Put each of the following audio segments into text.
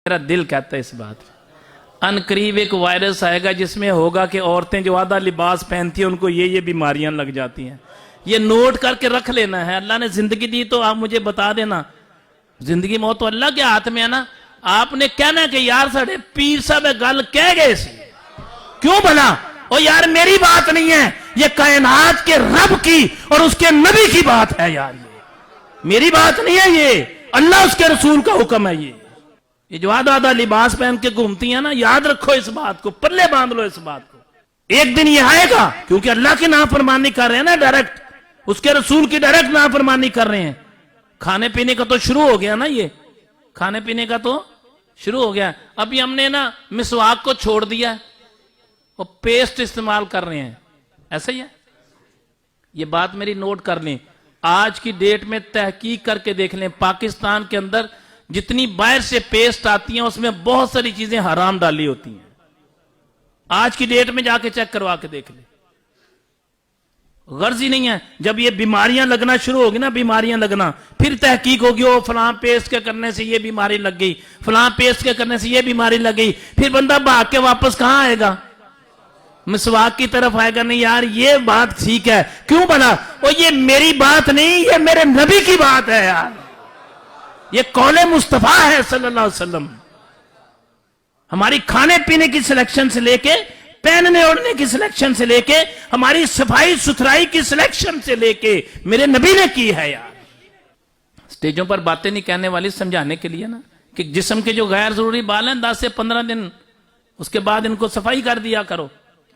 میرا دل کہتا ہے اس بات ان قریب ایک وائرس آئے گا جس میں ہوگا کہ عورتیں جو آدھا لباس پہنتی ہیں ان کو یہ بیماریاں لگ جاتی ہیں. یہ نوٹ کر کے رکھ لینا ہے. اللہ نے زندگی دی تو آپ مجھے بتا دینا. زندگی موت تو اللہ کے ہاتھ میں ہے نا. آپ نے کہنا کہ یار ساڑھے پیر صاحب گل کہہ گئے سی کیوں بنا او یار میری بات نہیں ہے, یہ کائنات کے رب کی اور اس کے نبی کی بات ہے یار, یہ میری بات نہیں ہے, یہ اللہ اس کے رسول کا حکم ہے. یہ جو آدھا لباس پہن کے گھومتی ہیں نا, یاد رکھو اس بات کو, پلے باندھ لو اس بات کو. ایک دن یہ آئے گا کیونکہ اللہ کی نافرمانی کر رہے ہیں نا ڈائریکٹ, اس کے رسول کی ڈائریکٹ نافرمانی کر رہے ہیں. کھانے پینے کا تو شروع ہو گیا نا, یہ کھانے پینے کا تو شروع ہو گیا. ابھی ہم نے نا مسواک کو چھوڑ دیا اور پیسٹ استعمال کر رہے ہیں, ایسا ہی ہے. یہ بات میری نوٹ کر لیں, آج کی ڈیٹ میں تحقیق کر کے دیکھ لیں, پاکستان کے اندر جتنی باہر سے پیسٹ آتی ہیں اس میں بہت ساری چیزیں حرام ڈالی ہوتی ہیں. آج کی ڈیٹ میں جا کے چیک کروا کے دیکھ لیں. غرض ہی نہیں ہے. جب یہ بیماریاں لگنا شروع ہوگی نا, بیماریاں لگنا, پھر تحقیق ہوگی وہ فلاں پیسٹ کے کرنے سے یہ بیماری لگ گئی, فلاں پیسٹ کے کرنے سے یہ بیماری لگ گئی. پھر بندہ بھاگ کے واپس کہاں آئے گا؟ مسواک کی طرف آئے گا. نہیں یار یہ بات ٹھیک ہے, کیوں بنا وہ یہ میری بات نہیں, یہ میرے نبی کی بات ہے یار, یہ قول مصطفیٰ ہے صلی اللہ علیہ وسلم. ہماری کھانے پینے کی سلیکشن سے لے کے, پہننے اوڑھنے کی سلیکشن سے لے کے, ہماری صفائی ستھرائی کی سلیکشن سے لے کے میرے نبی نے کی ہے یار. سٹیجوں پر باتیں نہیں کہنے والی سمجھانے کے لیے نا, کہ جسم کے جو غیر ضروری بال ہیں 10 سے 15 دن, اس کے بعد ان کو صفائی کر دیا کرو.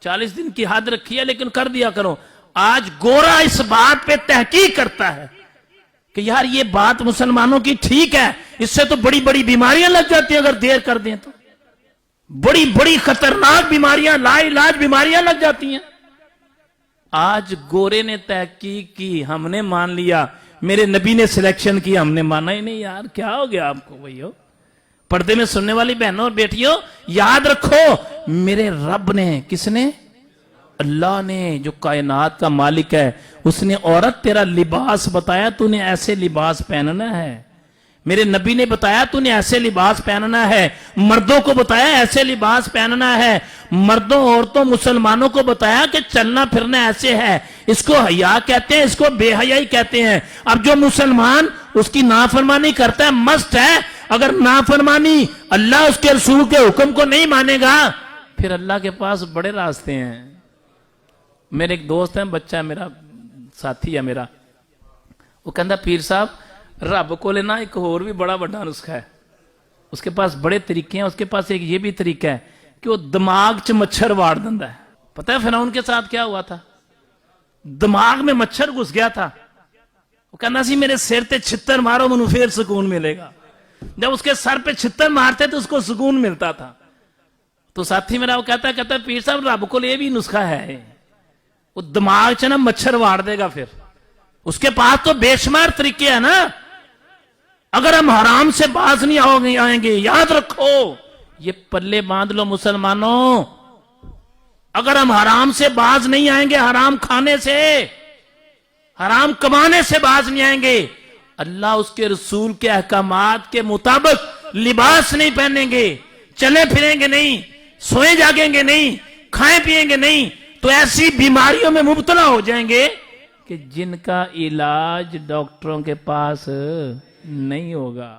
40 دن کی حد رکھی ہے لیکن کر دیا کرو. آج گورا اس بات پہ تحقیق کرتا ہے کہ یار یہ بات مسلمانوں کی ٹھیک ہے, اس سے تو بڑی بڑی بیماریاں لگ جاتی ہیں اگر دیر کر دیں تو. بڑی بڑی خطرناک بیماریاں, لا علاج بیماریاں لگ جاتی ہیں. آج گورے نے تحقیق کی, ہم نے مان لیا, میرے نبی نے سلیکشن کی, ہم نے مانا ہی نہیں. یار کیا ہو گیا آپ کو بھائیو؟ پردے میں سننے والی بہنوں اور بیٹیوں, یاد رکھو میرے رب نے, کس نے؟ اللہ نے, جو کائنات کا مالک ہے, اس نے عورت تیرا لباس بتایا, تو نے ایسے لباس پہننا ہے. میرے نبی نے بتایا تو نے ایسے لباس پہننا ہے. مردوں کو بتایا ایسے لباس پہننا ہے. مردوں عورتوں مسلمانوں کو بتایا کہ چلنا پھرنا ایسے ہے. اس کو حیا کہتے ہیں, اس کو بے حیائی کہتے ہیں. اب جو مسلمان اس کی نافرمانی کرتا ہے, مست ہے. اگر نافرمانی اللہ اس کے رسول کے حکم کو نہیں مانے گا, پھر اللہ کے پاس بڑے راستے ہیں. میرے ایک دوست ہیں, بچہ ہے میرا, ساتھی ہے میرا, وہ کہتا پیر صاحب رب کو لینا ایک اور بھی بڑا بڑا نسخہ ہے. اس کے پاس بڑے طریقے ہیں. اس کے پاس ایک یہ بھی طریقہ ہے کہ وہ دماغ چ مچھر واڑ دندا ہے. پتہ ہے فرعون کے ساتھ کیا ہوا تھا؟ دماغ میں مچھر گھس گیا تھا. وہ کہنا سی میرے سر تے چھتر مارو منو پھر سکون ملے گا. جب اس کے سر پہ چھتر مارتے تو اس کو سکون ملتا تھا. تو ساتھی میرا وہ کہتا ہے پیر صاحب رب کو یہ بھی نسخہ ہے, وہ دماغ چ نا مچھر واڑ دے گا. پھر اس کے پاس تو بے شمار طریقے ہیں نا. اگر ہم حرام سے باز نہیں آئیں گے, یاد رکھو یہ پلے باندھ لو مسلمانوں, اگر ہم حرام سے باز نہیں آئیں گے, حرام کھانے سے, حرام کمانے سے باز نہیں آئیں گے, اللہ اس کے رسول کے احکامات کے مطابق لباس نہیں پہنیں گے, چلے پھریں گے نہیں, سوئیں جاگیں گے نہیں, کھائیں پیئیں گے نہیں, تو ایسی بیماریوں میں مبتلا ہو جائیں گے کہ جن کا علاج ڈاکٹروں کے پاس نہیں ہوگا.